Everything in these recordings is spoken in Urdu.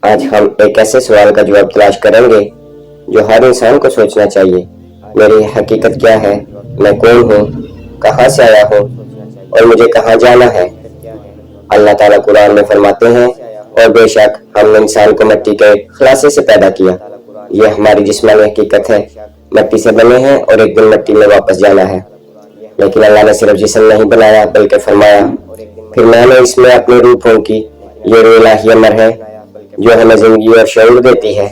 آج ہم ایک ایسے سوال کا جواب تلاش کریں گے جو ہر انسان کو سوچنا چاہیے۔ میری حقیقت کیا ہے؟ میں کون ہوں؟ کہاں سے آیا ہوں؟ اور مجھے کہاں جانا ہے؟ اللہ تعالیٰ قرآن میں فرماتے ہیں، اور بے شک ہم نے انسان کو مٹی کے خلاصے سے پیدا کیا۔ یہ ہماری جسمانی حقیقت ہے، مٹی سے بنے ہیں اور ایک دن مٹی میں واپس جانا ہے۔ لیکن اللہ نے صرف جسم نہیں بنایا بلکہ فرمایا، پھر میں نے اس میں اپنی روح پھونکی۔ یہ روح الہی امر ہے جو ہمیں زندگی اور شعور دیتی ہے۔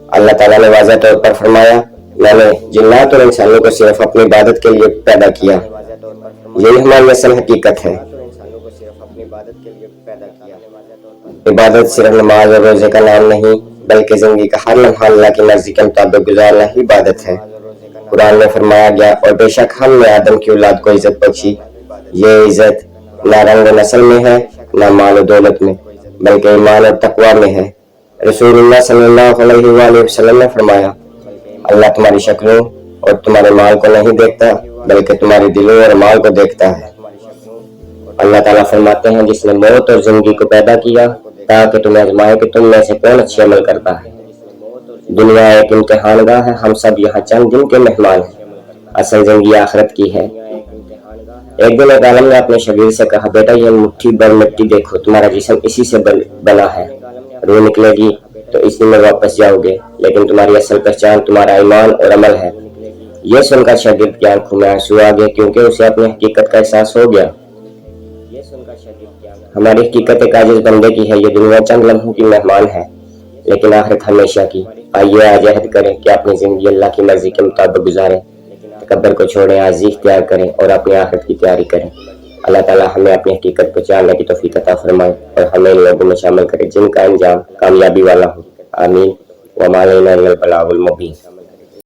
اللہ تعالیٰ نے واضح طور پر فرمایا، میں نے جنات اور انسانوں کو صرف اپنی عبادت کے لیے پیدا کیا۔ یہی ہماری اصل حقیقت ہے۔ عبادت صرف نماز اور روزے کا نام نہیں بلکہ زندگی کا ہر لمحہ اللہ کی مرضی کے مطابق گزارنا ہی عبادت ہے۔ قرآن میں فرمایا گیا، اور بے شک ہم نے آدم کی اولاد کو عزت بخشی۔ یہ عزت نہ رنگ و نسل میں ہے، نہ مال و دولت میں، بلکہ ایمان اور تقوی میں ہے۔ رسول اللہ صلی اللہ علیہ وآلہ وسلم نے فرمایا، اللہ تمہاری شکلوں اور تمہارے مال کو نہیں دیکھتا بلکہ تمہارے دلوں اور مال کو دیکھتا ہے۔ اللہ تعالیٰ فرماتے ہیں، جس نے موت اور زندگی کو پیدا کیا تاکہ تمہیں آزمائے کہ تم میں سے کون اچھے عمل کرتا ہے۔ دنیا ایک امتحان گاہ ہے، ہم سب یہاں چند دن کے مہمان ہیں، اصل زندگی آخرت کی ہے۔ ایک دن ایک عالم نے اپنے شاگرد سے کہا، بیٹا یہ مٹھی بھر مٹی دیکھو، تمہارا جسم اسی سے بنا ہے، روح نکلے گی تو اسی میں واپس جاؤ گے، لیکن تمہاری اصل پہچان تمہارا ایمان اور عمل ہے۔ یہ سن کر شاگرد کی آنکھوں میں آنسو آ گئے، کیونکہ اسے اپنی حقیقت کا احساس ہو گیا۔ ہماری حقیقت ایک عاجز بندے کی ہے، یہ دنیا چند لمحوں کی مہمان ہے لیکن آخرت ہمیشہ کی۔ آئیے آج عہد کریں کہ اپنی زندگی اللہ کی مرضی کے مطابق گزاریں، تکبر کو چھوڑیں، عاجزی اختیار کریں اور اپنی آخرت کی تیاری کریں۔ اللہ تعالیٰ ہمیں اپنی حقیقت کو جاننے کی توفیق عطا فرمائے اور ہمیں ان لوگوں میں شامل کرے جن کا انجام کامیابی والا ہو۔ آمین۔ وما علینا الا البلاغ المبین۔